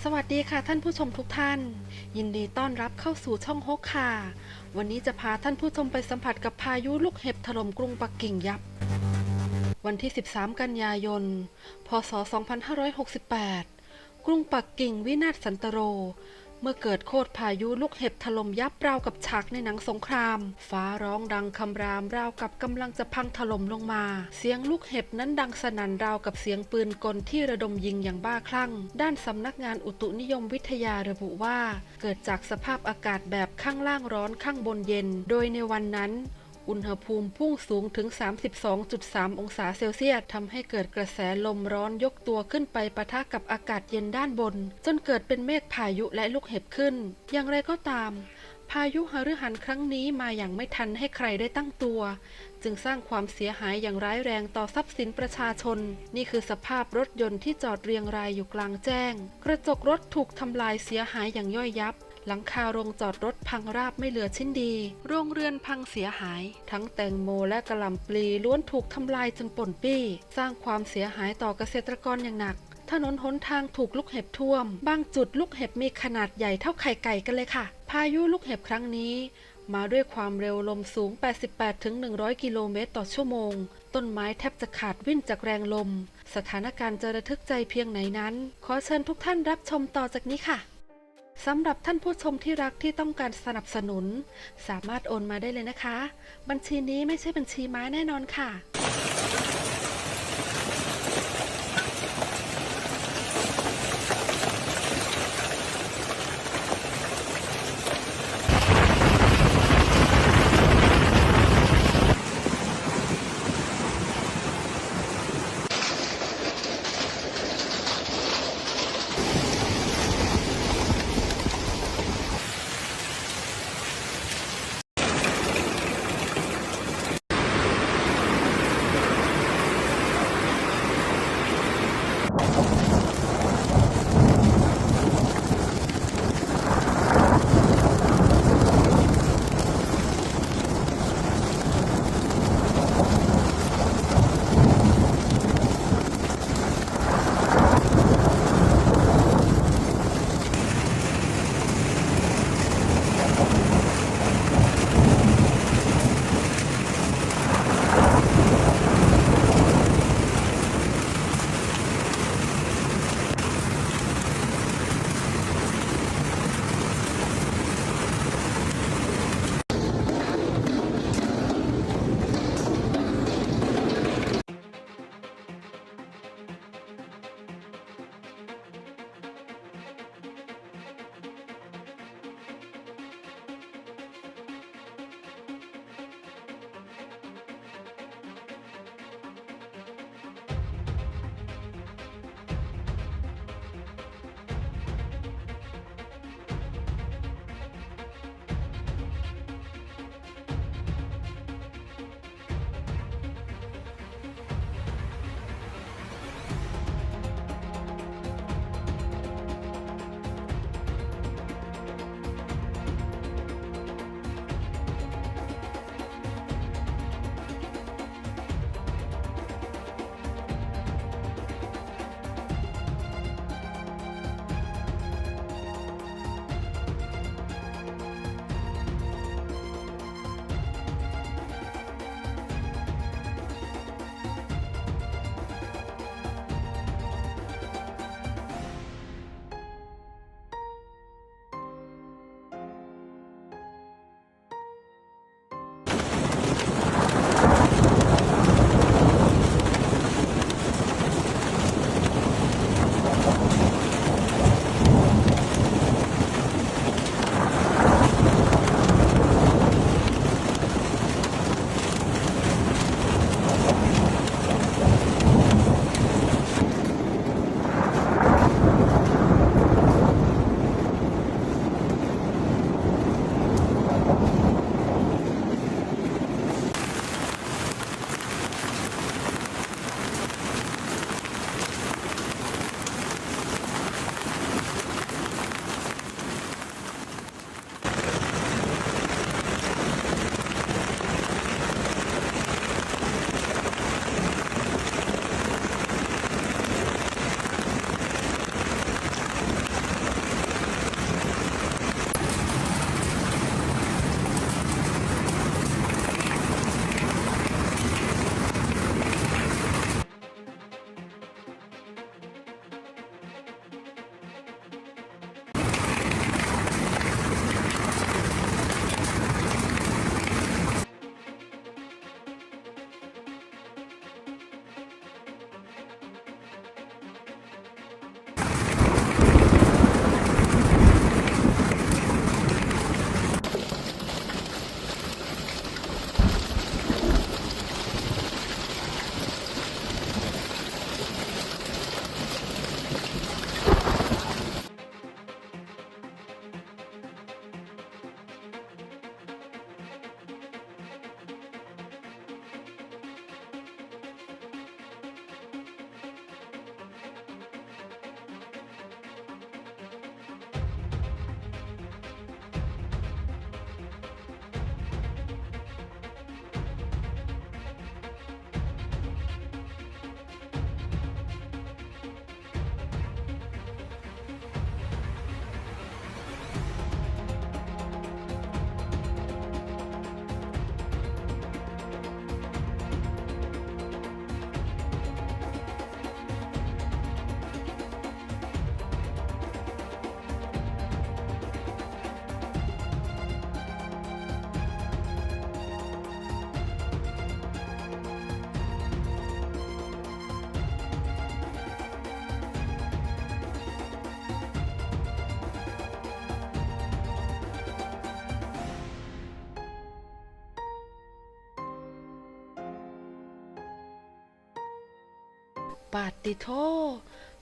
สวัสดีค่ะท่านผู้ชมทุกท่านยินดีต้อนรับเข้าสู่ช่องฮกค่ะวันนี้จะพาท่านผู้ชมไปสัมผัสกับพายุลูกเห็บถล่มกรุงปักกิ่งยับวันที่13กันยายนพ.ศ. 2568กรุงปักกิ่งวินาศสันตโรเมื่อเกิดโคตรพายุลูกเห็บถล่มยับราวกับฉากในหนังสงครามฟ้าร้องดังคำรามราวกับกำลังจะพังถล่มลงมาเสียงลูกเห็บนั้นดังสนั่นราวกับเสียงปืนกลที่ระดมยิงอย่างบ้าคลั่งด้านสำนักงานอุตุนิยมวิทยาระบุว่าเกิดจากสภาพอากาศแบบข้างล่างร้อนข้างบนเย็นโดยในวันนั้นอุณหภูมิพุ่งสูงถึง 32.3 องศาเซลเซียสทำให้เกิดกระแสลมร้อนยกตัวขึ้นไปปะทะกับอากาศเย็นด้านบนจนเกิดเป็นเมฆพายุและลูกเห็บขึ้นอย่างไรก็ตามพายุหฤหันครั้งนี้มาอย่างไม่ทันให้ใครได้ตั้งตัวจึงสร้างความเสียหายอย่างร้ายแรงต่อทรัพย์สินประชาชนนี่คือสภาพรถยนต์ที่จอดเรียงรายอยู่กลางแจ้งกระจกรถถูกทำลายเสียหายอย่างย่อยยับหลังคาโรงจอดรถพังราบไม่เหลือชิ้นดีโรงเรือนพังเสียหายทั้งแตงโมและกะหล่ำปลีล้วนถูกทำลายจนป่นปี้สร้างความเสียหายต่อเกษตรกรอย่างหนักถนนหนทางถูกลูกเห็บท่วมบางจุดลูกเห็บมีขนาดใหญ่เท่าไข่ไก่กันเลยค่ะพายุลูกเห็บครั้งนี้มาด้วยความเร็วลมสูง 88-100 กิโลเมตรต่อชั่วโมงต้นไม้แทบจะขาดวิ่นจากแรงลมสถานการณ์จะระทึกใจเพียงไหนนั้นขอเชิญทุกท่านรับชมต่อจากนี้ค่ะสำหรับท่านผู้ชมที่รักที่ต้องการสนับสนุนสามารถโอนมาได้เลยนะคะบัญชีนี้ไม่ใช่บัญชีม้าแน่นอนค่ะ ปาดติโท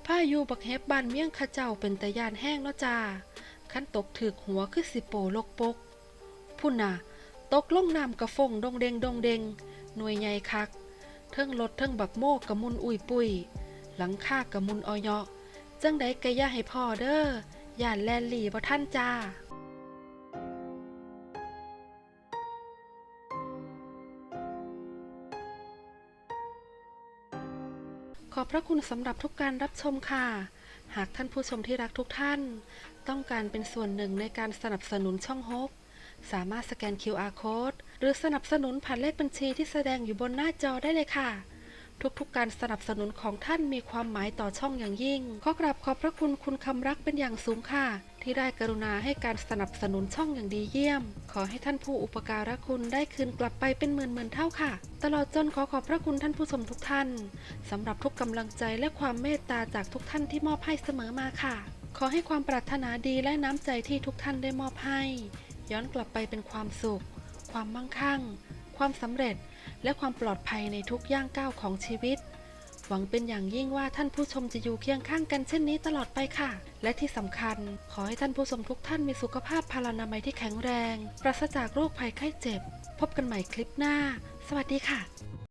พายุบักเฮ็บบ้านเมี่ยงข้าเจ้าเป็นตะยานแห้งเนาะจ้าคันตกถึกหัวคือสิโปลกปกพุ่นน่ะตกลงน้ำกระฟงดงเดงดงเดงหน่วยใหญ่คักเทิงรถเทิงบักโมกกะมุนอุยปุยหลังคากะมุนออยจังใดกะย่าให้พ่อเด้อย่านแลนหลีบ่ท่านจ้าขอบพระคุณสำหรับทุกการรับชมค่ะหากท่านผู้ชมที่รักทุกท่านต้องการเป็นส่วนหนึ่งในการสนับสนุนช่องฮกสามารถสแกน QR Code หรือสนับสนุนผ่านเลขบัญชีที่แสดงอยู่บนหน้าจอได้เลยค่ะทุกๆการสนับสนุนของท่านมีความหมายต่อช่องอย่างยิ่งขอกราบขอบพระคุณคุณคำรักเป็นอย่างสูงค่ะที่ได้กรุณาให้การสนับสนุนช่องอย่างดีเยี่ยมขอให้ท่านผู้อุปการะคุณได้คืนกลับไปเป็นหมื่นเท่าค่ะตลอดจนขอบพระคุณท่านผู้ชมทุกท่านสำหรับทุกกำลังใจและความเมตตาจากทุกท่านที่มอบให้เสมอมาค่ะขอให้ความปรารถนาดีและน้ำใจที่ทุกท่านได้มอบให้ย้อนกลับไปเป็นความสุขความมั่งคั่งความสำเร็จและความปลอดภัยในทุกย่างก้าวของชีวิตหวังเป็นอย่างยิ่งว่าท่านผู้ชมจะอยู่เคียงข้างกันเช่นนี้ตลอดไปค่ะและที่สำคัญขอให้ท่านผู้ชมทุกท่านมีสุขภาพพลานามัยที่แข็งแรงปราศจากโรคภัยไข้เจ็บพบกันใหม่คลิปหน้าสวัสดีค่ะ